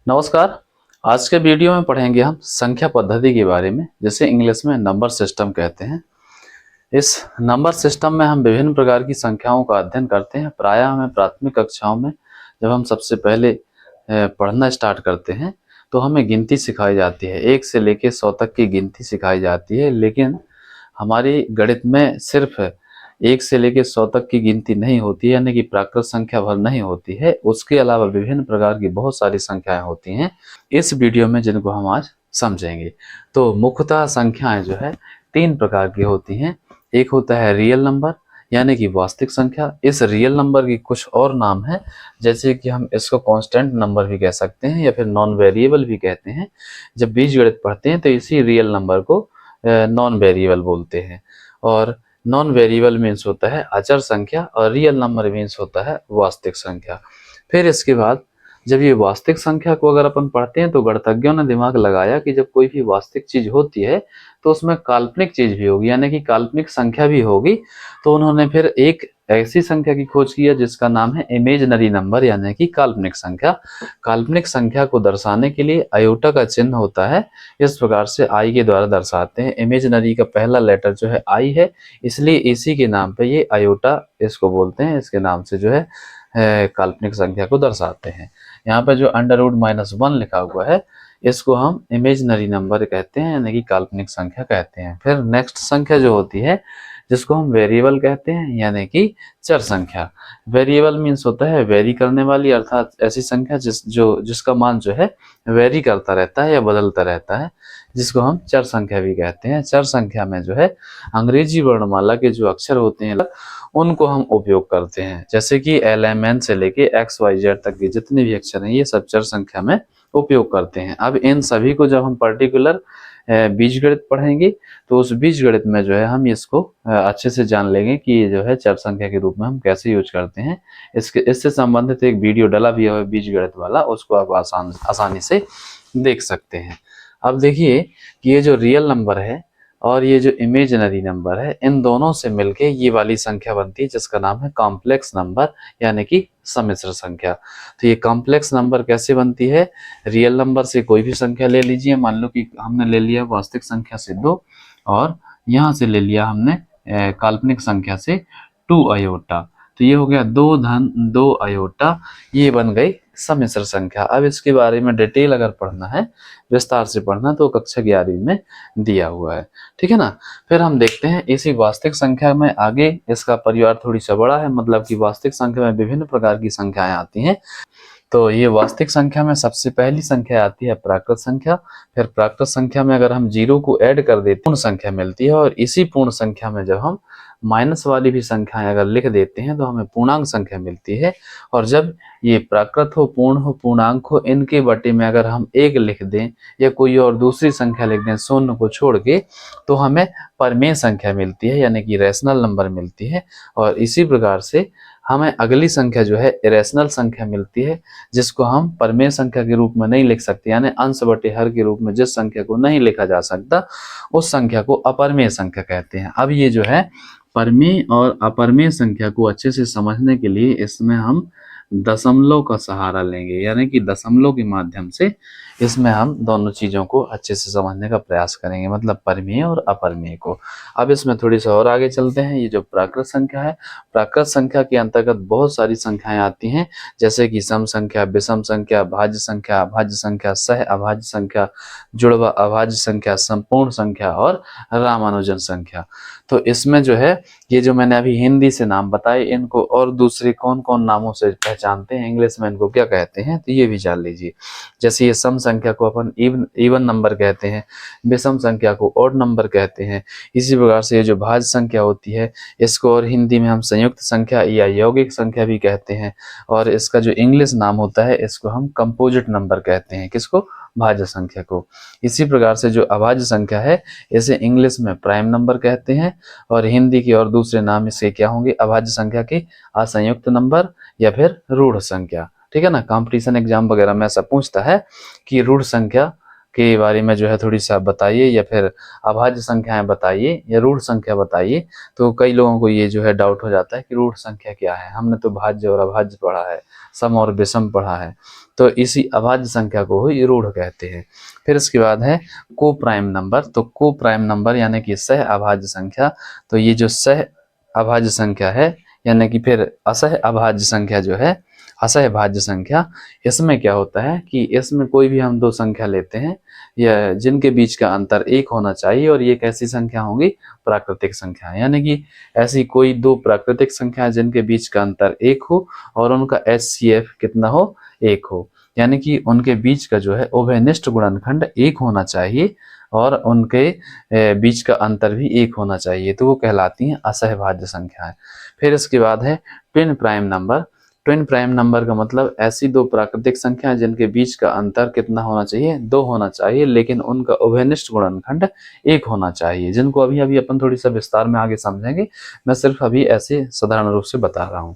नमस्कार। आज के वीडियो में पढ़ेंगे हम संख्या पद्धति के बारे में, जिसे इंग्लिश में नंबर सिस्टम कहते हैं। इस नंबर सिस्टम में हम विभिन्न प्रकार की संख्याओं का अध्ययन करते हैं। प्रायः हमें प्राथमिक कक्षाओं में जब हम सबसे पहले पढ़ना स्टार्ट करते हैं तो हमें गिनती सिखाई जाती है, 1 से लेकर 100 तक की गिनती सिखाई जाती है। लेकिन हमारी गणित में सिर्फ 1 से लेकर 100 तक की गिनती नहीं होती है, यानी कि प्राकृत संख्या भर नहीं होती है। उसके अलावा विभिन्न प्रकार की बहुत सारी संख्याएं होती हैं इस वीडियो में, जिनको हम आज समझेंगे। तो मुख्यतः संख्याएं जो है 3 प्रकार की होती हैं। एक होता है रियल नंबर, यानी कि वास्तविक संख्या। इस रियल नंबर की कुछ और नाम है, जैसे कि हम इसको कांस्टेंट नंबर भी कह सकते हैं या फिर नॉन वेरिएबल भी कहते हैं। जब बीजगणित पढ़ते हैं तो इसी रियल नंबर को नॉन वेरिएबल बोलते हैं। और नॉन वेरिएबल मीन्स होता है अचर संख्या और रियल नंबर मीन्स होता है वास्तविक संख्या। फिर इसके बाद जब ये वास्तविक संख्या को अगर अपन पढ़ते हैं तो गणितज्ञों ने दिमाग लगाया कि जब कोई भी वास्तविक चीज होती है तो उसमें काल्पनिक चीज भी होगी, यानी कि काल्पनिक संख्या भी होगी। तो उन्होंने फिर एक ऐसी संख्या की खोज की है जिसका नाम है इमेजिनरी नंबर, यानी कि काल्पनिक संख्या। काल्पनिक संख्या को दर्शाने के लिए अयोटा का चिन्ह होता है। इस प्रकार से आई के द्वारा दर्शाते हैं। इमेजिनरी का पहला लेटर जो है आई है, इसलिए इसी के नाम पे ये अयोटा इसको बोलते हैं। इसके नाम से जो है काल्पनिक संख्या को दर्शाते हैं। यहाँ पे जो √-1 लिखा हुआ है इसको हम इमेजिनरी नंबर कहते हैं, यानी कि काल्पनिक संख्या कहते हैं। फिर नेक्स्ट संख्या जो होती है जिसको हम वेरिएबल कहते हैं, यानी कि चर संख्या। वेरिएबल मीन्स होता है वेरी करने वाली, अर्थात ऐसी संख्या जिसका मान जो है वेरी करता रहता है या बदलता रहता है, जिसको हम चर संख्या भी कहते हैं। चर संख्या में जो है अंग्रेजी वर्णमाला के जो अक्षर होते हैं उनको हम उपयोग करते हैं, जैसे कि LMN से लेके XYZ तक के जितने भी अक्षर हैं ये सब चर संख्या में उपयोग करते हैं। अब इन सभी को जब हम पर्टिकुलर बीजगणित पढ़ेंगे तो उस बीजगणित में जो है हम इसको अच्छे से जान लेंगे कि ये जो है चर संख्या के रूप में हम कैसे यूज करते हैं। इससे संबंधित एक वीडियो डला भी है बीजगणित वाला, उसको आप आसानी से देख सकते हैं। अब देखिए कि ये जो रियल नंबर है और ये जो इमेजिनरी नंबर है, इन दोनों से मिलके ये वाली संख्या बनती है जिसका नाम है कॉम्प्लेक्स नंबर, यानी कि सम्मिश्र संख्या। तो ये कॉम्प्लेक्स नंबर कैसे बनती है? रियल नंबर से कोई भी संख्या ले लीजिए, मान लो कि हमने ले लिया वास्तविक संख्या से 2 और यहाँ से ले लिया हमने काल्पनिक संख्या से 2 अयोटा। तो ये हो गया 2 अयोटा, ये बन गई सम्मिश्र संख्या। अब इसके बारे में डिटेल अगर पढ़ना है, विस्तार से पढ़ना, तो कक्षा 11वीं में दिया हुआ है, ठीक है ना। फिर हम देखते हैं इसी वास्तविक संख्या में आगे इसका परिवार थोड़ी सा बड़ा है, मतलब कि वास्तविक संख्या में विभिन्न प्रकार की संख्याएं आती हैं। तो ये वास्तविक संख्या में सबसे पहली संख्या आती है प्राकृत संख्या। फिर प्राकृत संख्या में अगर हम 0 को ऐड कर देते पूर्ण संख्या मिलती है, और इसी पूर्ण संख्या में जब हम माइनस वाली भी संख्याएं अगर लिख देते हैं तो हमें पूर्णांक संख्या मिलती है। और जब ये प्राकृत हो, पूर्ण हो, पूर्णांक हो, इनके बटे में अगर हम 1 लिख दें या कोई और दूसरी संख्या लिख दें शून्य को छोड़ के, तो हमें परमेय संख्या मिलती है, यानी कि रैशनल नंबर मिलती है। और इसी प्रकार से हमें अगली संख्या जो है इरेशनल संख्या मिलती है, जिसको हम परमेय संख्या के रूप में नहीं लिख सकते, यानी अंश बटे हर के रूप में जिस संख्या को नहीं लिखा जा सकता उस संख्या को अपरमेय संख्या कहते हैं। अब ये जो है परमेय और अपरमेय संख्या को अच्छे से समझने के लिए इसमें हम दशमलव का सहारा लेंगे, यानी कि दशमलव के माध्यम से इसमें हम दोनों चीजों को अच्छे से समझने का प्रयास करेंगे, मतलब परमेय और अपरमेय को। अब इसमें थोड़ी सा और आगे चलते हैं। ये जो प्राकृत संख्या है, प्राकृत संख्या के अंतर्गत बहुत सारी संख्याएं आती हैं, जैसे कि सम संख्या, विषम संख्या, भाज्य संख्या, अभाज्य संख्या, सह अभाज्य संख्या, जुड़वा अभाज्य संख्या, संपूर्ण संख्या और रामानुजन संख्या। तो इसमें जो है ये जो मैंने अभी हिंदी से नाम बताए, इनको और दूसरे कौन कौन नामों से पहचानते हैं, इंग्लिश में इनको क्या कहते हैं, तो ये भी जान लीजिए। जैसे ये सम संख्या को अपन इवन नंबर कहते हैं, विषम संख्या को ऑड नंबर कहते हैं। इसी प्रकार से ये जो भाज्य संख्या होती है इसको और हिंदी में हम संयुक्त संख्या या यौगिक संख्या भी कहते हैं। और इसका जो इंग्लिश नाम होता है इसको हम कंपोजिट नंबर कहते हैं। किसको? भाज्य संख्या को। इसी प्रकार से जो अभाज्य संख्या है इसे इंग्लिश में प्राइम नंबर कहते हैं, और हिंदी के और दूसरे नाम इसके क्या होंगे? अभाज्य संख्या के असंयुक्त नंबर या फिर रूढ़ संख्या, ठीक है ना। कंपटीशन एग्जाम वगैरह में ऐसा पूछता है कि रूढ़ संख्या के बारे में जो है थोड़ी सा बताइए, या फिर अभाज्य संख्याएं बताइए या रूढ़ संख्या बताइए। तो कई लोगों को ये जो है डाउट हो जाता है कि रूढ़ संख्या क्या है। हमने तो भाज्य और अभाज्य पढ़ा है, सम और विषम पढ़ा है, तो इसी अभाज्य संख्या को ही रूढ़ कहते हैं। फिर इसके बाद है को प्राइम नंबर। तो को प्राइम नंबर यानी कि सह अभाज्य संख्या। तो ये जो सह अभाज्य संख्या है यानी कि फिर असह अभाज्य संख्या जो है, असह भाज्य संख्या, इसमें क्या होता है कि इसमें कोई भी हम दो संख्या लेते हैं या जिनके बीच का अंतर एक होना चाहिए, और ये कैसी संख्या होंगी, प्राकृतिक संख्या। यानी कि ऐसी कोई दो प्राकृतिक संख्या जिनके बीच का अंतर एक हो और उनका HCF कितना हो, एक हो, यानी कि उनके बीच का जो है उभयनिष्ठ गुणनखंड एक होना चाहिए और उनके बीच का अंतर भी एक होना चाहिए, तो वो कहलाती हैं असहभाज्य संख्याएं। फिर इसके बाद है twin prime number. Twin prime number का मतलब ऐसी दो प्राकृतिक संख्या जिनके बीच का अंतर कितना होना चाहिए, दो होना चाहिए, लेकिन उनका उभयनिष्ठ गुणनखंड एक होना चाहिए, जिनको अभी अभी अपन थोड़ी सा विस्तार में आगे समझेंगे। मैं सिर्फ अभी ऐसे साधारण रूप से बता रहा हूँ।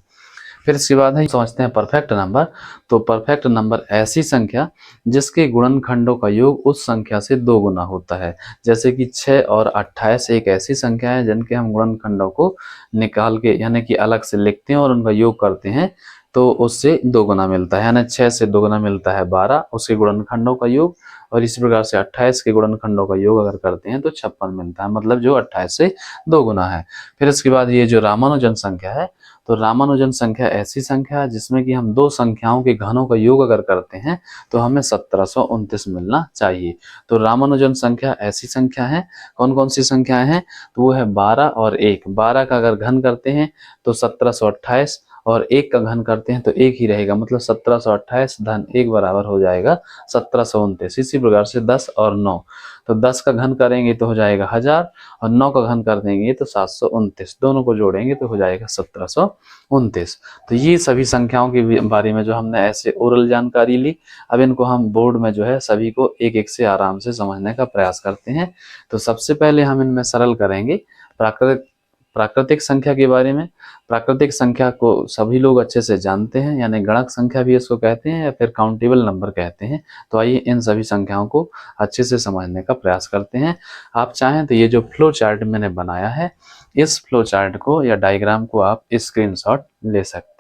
फिर इसके बाद है समझते हैं परफेक्ट नंबर। तो परफेक्ट नंबर ऐसी संख्या जिसके गुणनखंडों का योग उस संख्या से दो गुना होता है। जैसे कि 6 और 28 एक ऐसी संख्या है जिनके हम गुणनखंडों को निकाल के यानी कि अलग से लिखते हैं और उनका योग करते हैं तो उससे दो गुना मिलता है। यानी 6 से दो गुना मिलता है 12 उसके गुणनखंडों का योग, और इसी प्रकार से 28 के गुणनखंडों का योग अगर करते हैं तो 56 मिलता है, मतलब जो 28 से दो गुना है। फिर इसके बाद ये जो रामानुजन संख्या है, तो रामानुजन संख्या ऐसी संख्या है जिसमें कि हम दो संख्याओं के घनों का योग अगर करते हैं तो हमें 1729 मिलना चाहिए। तो रामानुजन संख्या ऐसी संख्या है, कौन कौन सी संख्याएं हैं, तो वो है 12 और 1। 12 का अगर घन करते हैं तो 1728, और 1 का घन करते हैं तो 1 ही रहेगा, मतलब 1728 धन 1 बराबर हो जाएगा 1729। इसी प्रकार से 10 और 9, तो 10 का घन करेंगे तो हो जाएगा 1000, और 9 का घन कर देंगे तो 729, दोनों को जोड़ेंगे तो हो जाएगा 1729। तो ये सभी संख्याओं के बारे में जो हमने ऐसे ओरल जानकारी ली, अब इनको हम बोर्ड में जो है सभी को एक एक से आराम से समझने का प्रयास करते हैं। तो सबसे पहले हम इनमें सरल करेंगे प्राकृतिक संख्या के बारे में। प्राकृतिक संख्या को सभी लोग अच्छे से जानते हैं, यानी गणक संख्या भी इसको कहते हैं या फिर काउंटेबल नंबर कहते हैं। तो आइए इन सभी संख्याओं को अच्छे से समझने का प्रयास करते हैं। आप चाहें तो ये जो फ्लो चार्ट मैंने बनाया है, इस फ्लो चार्ट को या डायग्राम को आप स्क्रीनशॉट ले सकते हैं।